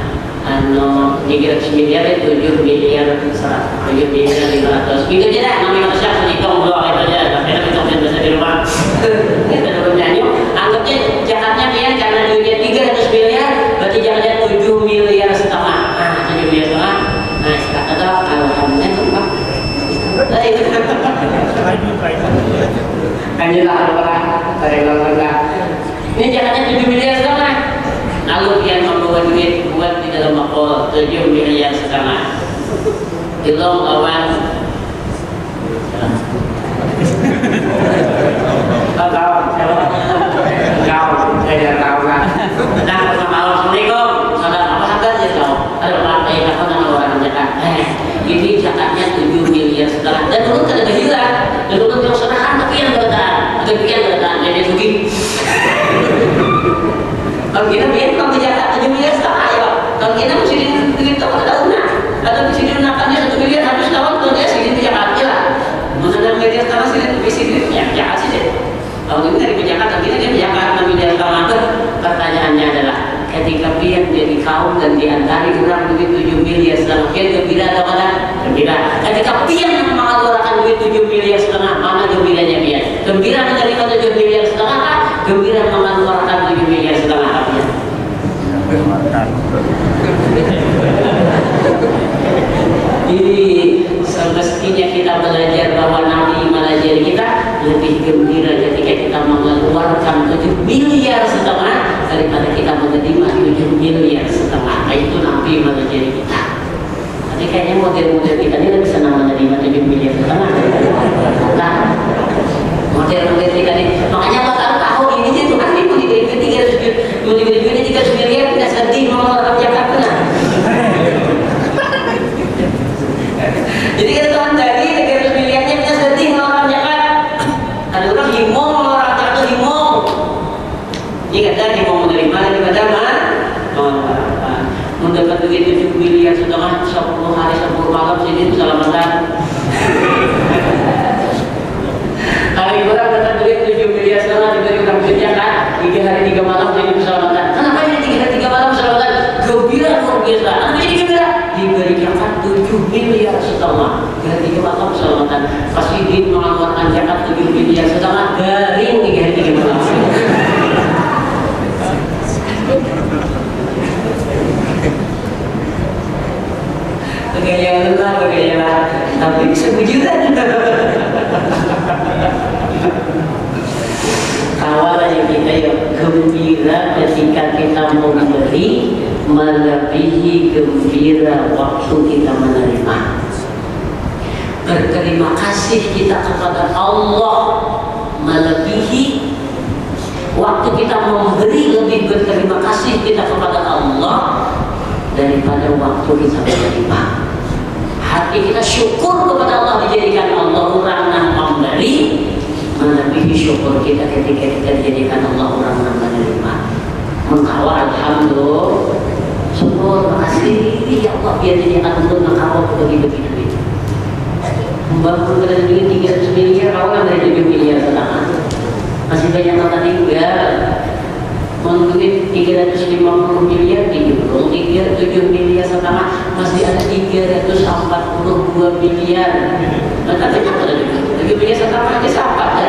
300 miliar 7 miliar 7 miliar 500. Itu aja dah, namanya manusia harus dihitung doang itu aja. Karena kita bisa di rumah. Kita dulu nyanyok. Anggapnya zakatnya pian karena duitnya 300 miliar, berarti zakatnya 7 miliar setengah. Nah, 7 miliar setengah. Nah, sekarang ada alhamdulillah tempat. Lah itu. Anjirlah orang Thailand. Ini zakatnya 7 miliar setengah. Lalu dia membawa duit buat di dalam makol 7 miliar setengah. Ilong lawan kau saya tahu kan. Nah, assalamualaikum. Saudara apa kabar ya kau? Ada partai kau dengan orang zakat. Ini zakatnya 7 miliar setengah. Dan dulu kan ada hilang. Dan dulu yang serahkan tapi yang bertahan. Jadi sugi. Kalau kita biar kamu zakat 7 miliar setengah ya. Kalau kita mesti duit tahun tahunan. Atau mesti diunakannya 1 miliar habis tahun tuh dia sini zakat lah. Maksudnya miliar setengah sini ya zakat sih deh. Kalau ini dari zakat kita dia zakat 6 miliar setengah. Pertanyaannya adalah ketika pian jadi kaum dan diantari orang duit 7 miliar setengah, pian gembira atau tidak? Gembira. Ketika pian mengeluarkan duit 7 miliar setengah, mana gembiranya pian? Gembira menerima 7 miliar setengah, gembira mengeluarkan 7 miliar setengah pian? Semestinya kita belajar bahwa Nabi mengajari kita lebih gembira ketika kita mengeluarkan 7 miliar setengah daripada kita menerima 7 miliar setengah. Itu Nabi mengajari kita. Tapi kayaknya model-model kita ini lebih senang menerima 7 miliar setengah. Nah, model-model kita ini makanya bakal tahu ini tuh kan ibu diberi 300 miliar tidak sedih mengeluarkan zakat benar. Jadi kan Tuhan tadi 300 miliarnya kita sedih mengeluarkan zakat. Ada orang himong mengeluarkan zakat itu himong. Jika tadi himong menerima daripada mendapat duit 7 miliar setengah 10 hari 10 malam sini keselamatan. Hari orang dapat duit 7 miliar setengah diberi orang zakat 3 hari 3 malam jadi keselamatan. Kenapa ini 3 hari 3 malam keselamatan? Gembira luar biasa. Kenapa jadi gembira? Diberi zakat 7 miliar setengah. 3 hari 3 malam keselamatan. Pasti dia mengeluarkan zakat 7 miliar setengah garing 3 hari 3 malam. Begaya, tapi sebujutan. Awalnya kita ya gembira ketika kita memberi melebihi gembira waktu kita menerima. Berterima kasih kita kepada Allah melebihi waktu kita memberi, lebih berterima kasih kita kepada Allah daripada waktu kita menerima. Tapi kita syukur kepada Allah dijadikan Allah orang yang memberi, melebihi syukur kita ketika kita dijadikan Allah orang yang menerima. Mengkawal alhamdulillah, syukur, makasih ya Allah biar jadi atur mengkawal begini-begini. Membangun pada dunia 300 miliar, awal dari 7 miliar setengah. Masih banyak yang tinggal. Mungkin 350 miliar dijumlah 7 miliar setengah, masih ada 342 miliar. Nanti coba 7 miliar setengah aja sahabat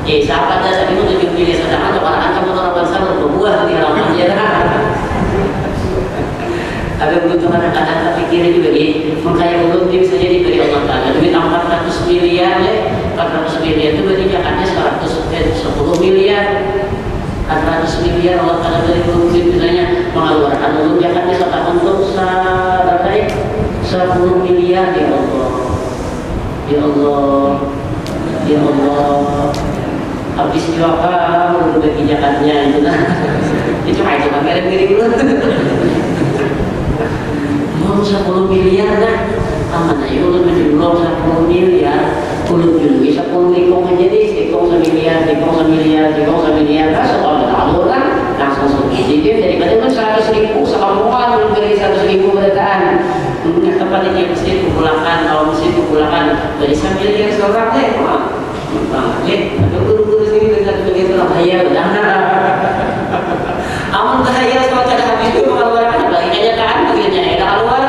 ya. Sahabat ya, tapi 7 miliar setengah orang kamu orang bangsa berbuah di halaman ya kan. Ada beruntung anak-anak pikir juga makanya belum dia bisa jadi dari Allah Ta'ala. Duit 400 miliar ya, 400 miliar itu berarti Jakarta 10 miliar. 400 miliar Allah Ta'ala dari duit misalnya mengeluarkan ulun Jakarta setahun untuk 10 miliar ya Allah. Ya Allah, ya Allah. Habis jual untuk bagi Jakartanya itu kan. Itu aja pakai kirim dulu. Mau 10 miliar kan? Aman aja ulun menjual 10 miliar. Ulun juga bisa 10 likong aja deh, likong 1 miliar, likong 1 miliar, likong 1 miliar. Kan sekolah tahun kan langsung segitu daripada kan 100.000 sekampungan belum beri 100.000 berataan. Tempat ini mesti kupulakan, kalau mesti kupulakan dari 1 miliar seorang deh. Banget, ada guru-guru sini dengan begitu bahaya, aman bahaya kalau tidak habis itu mengeluarkan lagi aja kan, begini aja keluar.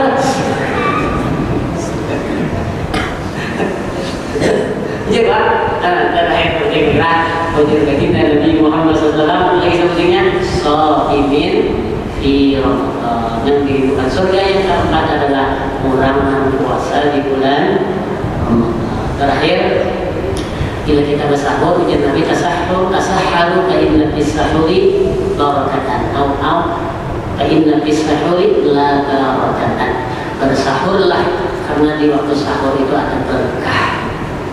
Jadi Pak, terakhir berkira untuk kita Nabi Muhammad SAW lagi sebutnya Shaimin di Ramadan. Yang dibutuhkan surga yang keempat adalah orang yang puasa di bulan Ramadan. Terakhir, bila kita bersahur, ujian Nabi tasaharu ka inna fis sahuri barakatan au ka inna fis sahuri la barakatan. Bersahurlah karena di waktu sahur itu ada berkah.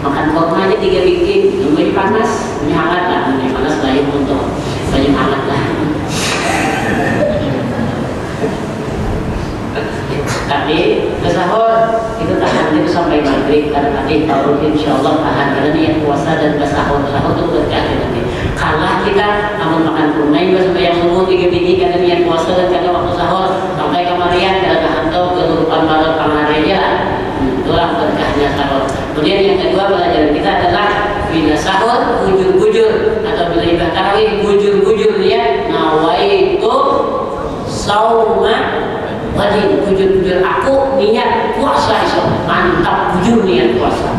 Makan kurma aja 3 biji, lebih panas, lebih hangat lah, lebih panas lain untuk banyak hangat lah. Tapi bersahur itu tahan itu sampai maghrib karena nanti tahu insyaallah tahan karena niat puasa dan bersahur itu berkah nanti. Kalah kita namun makan kurma juga sampai yang subuh 3 biji karena niat puasa dan karena waktu sahur sampai kemarian karena hantu keturupan malam penghari aja. Itulah berkahnya sahur. Kemudian yang kedua pelajaran kita adalah bila sahur bujur-bujur atau bila ibadah tarawih bujur-bujur niat nawaitu sauma wajib bujur-bujur aku niat puasa iso mantap bujur niat puasa.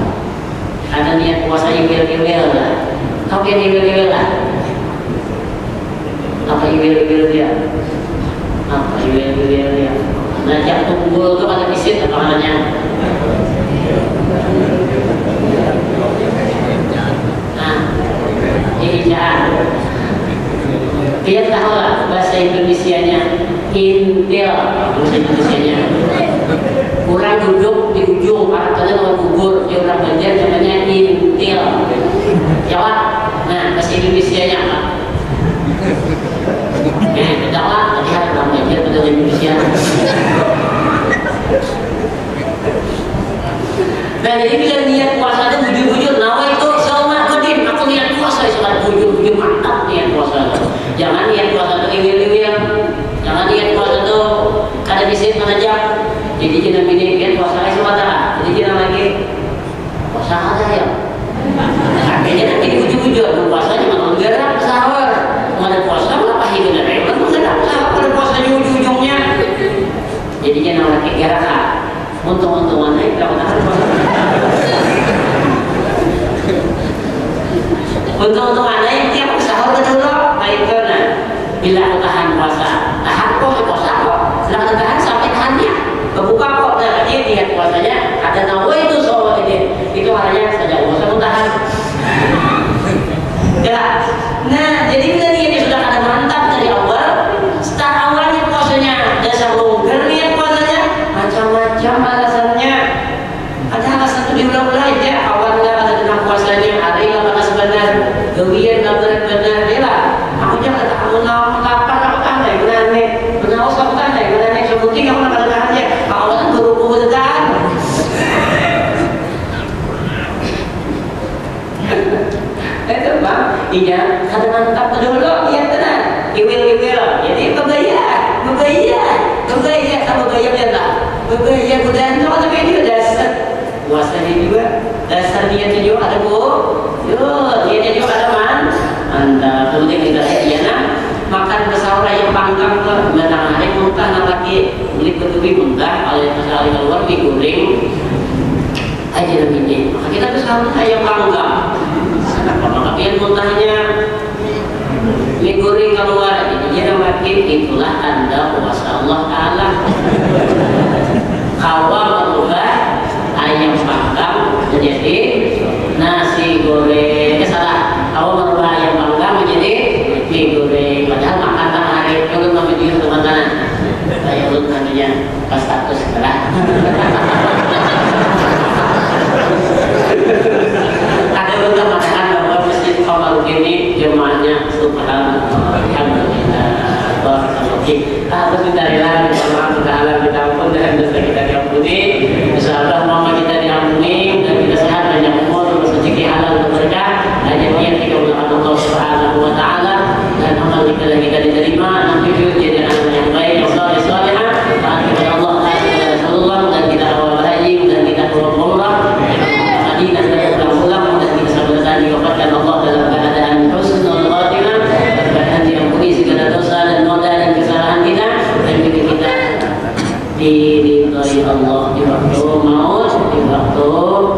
Ada niat puasa yang iwil-iwil lah. Kau yang iwil-iwil lah. Apa iwil-iwil dia? Apa iwil-iwil dia? Ngajak tunggul ke pada visit apa namanya? Ijaan. Dia tahu lah bahasa Indonesianya intil bahasa Indonesianya. Kurang duduk di ujung artinya kalau gugur di orang Banjar namanya intil. Jawab. Nah bahasa Indonesianya apa? Jawab. Tadi ada orang Banjar bahasa Indonesia. Nah jadi bila niat puasa itu bujur-bujur nawa itu sama kodim aku niat puasa sholat bujur-bujur mantap niat puasa itu. Jangan niat puasa itu iwil-iwil, jangan niat puasa itu kada bisa menajak. Jadi jangan ini niat puasa itu mata, jadi jangan lagi puasa ada ya. Akhirnya nanti bujur-bujur puasanya malah gerak sahur, mana puasa apa hidup dari itu gerak sahur pada puasa ujung-ujungnya. Jadi jangan lagi gerak. Untung-untungan naik kalau tahan puasa. Untung-untungan naik tiap sahur kedua baik kena. Bila aku tahan puasa, tahan kok puasa kok. Sedang tahan sampai tahannya. Kebuka kok dan dia lihat puasanya ada nawa itu soal itu hanya saja puasa pun tahan. Ya. Nah jadi bila dia sudah ada mantap dari awal, start awalnya puasanya dasar longgar niat puasanya macam-macam alasannya. Ada alasan itu diulang-ulang aja. Awalnya ada tentang puasanya, ada yang panas benar, gawian nggak benar-benar, dia lah. Aku jangan kamu nama kapan aku Iya, kata mantap dulu, iya tenang. Iwil, jadi begaya ya lah. Begaya budaya itu tapi dia dasar. Puasanya juga, dasar niatnya juga ada bu. Niatnya juga ada man. Anda penting kita lihat makan bersahur ayam panggang ke matahari muntah lagi beli ketui muntah oleh masalah keluar digoreng aja namanya. Maka kita bersahur ayam panggang. Kenapa? Maka biar muntahnya digoreng keluar. Jadi makin itulah tanda puasa Allah Taala. Kawa berubah ayam panggang menjadi nasi goreng. Salah. Kawa berubah ayam panggang menjadi mie goreng. Padahal makan hari kalau mau video teman-teman. Saya belum namanya pas status setelah. Ada beberapa makanan bahwa masjid Kamaludin ini jemaahnya subhanallah, alhamdulillah, barakallahu. Harus kita rela, kita ampun dan dosa kita diampuni. Insyaallah mama kita diampuni dan kita sehat banyak umur, rezeki halal berkah. Hanya niat kita untuk Allah Subhanahu wa taala dan amal kita diterima, nanti jadi amal yang baik, saleh salehah. Kepada Allah Rasulullah dan kita awal haji dan kita awal umrah. Madinah dan pulang dan kita sabar diwafatkan Allah dalam keadaan husnul khatimah, keadaan diampuni segala dosa dan noda dan kesalahan kita, dan juga kita diridhai Allah di waktu maut, di waktu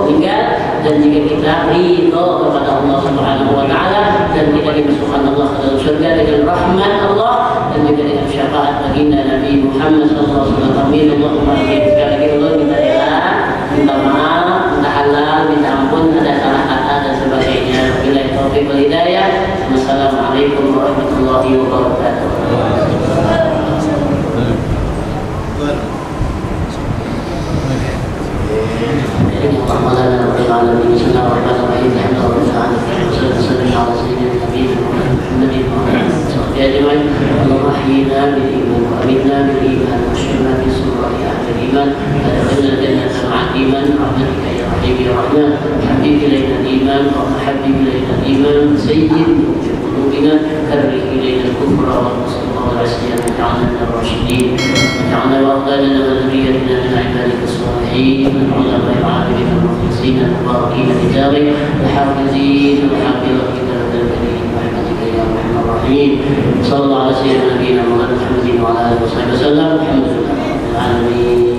meninggal, dan jika kita ridho kepada Allah Subhanahu wa taala dan kita dimasukkan Allah ke dalam surga dengan rahmat Allah dan juga dengan syafaat baginda Nabi Muhammad sallallahu alaihi wasallam. Amin. Allahumma amin. Sekali lagi Allah minta rela, minta maaf, minta halal, minta ampun ada salah kata dan sebagainya. Wabillahi taufiq wal hidayah. Wassalamualaikum warahmatullahi wabarakatuh. اللهم لا اله الا انت بسم الله الرحمن الرحيم الحمد لله تعالى وصلى وسلم على سيدنا نبينا محمد وعلى اله وصحبه اجمعين. اللهم احينا بالايمان وامتنا بالايمان واشفنا في سرور اهل الايمان وادخلنا الجنه مع الايمان برحمتك يا رحيم يا رحمن. حبيب الينا الايمان وحبب الينا الايمان زين في قلوبنا كره الينا الكفر والفسوق والعصيان واجعلنا من الراشدين واجعلنا واولادنا وذريتنا من عبادك الصالحين واجعلنا غير عابدين المخلصين المباركين لجارك الحافظين وحافظ كتاب الكريم برحمتك يا ارحم الراحمين. صلى الله على سيدنا نبينا محمد وعلى اله وصحبه وسلم. الحمد لله رب العالمين.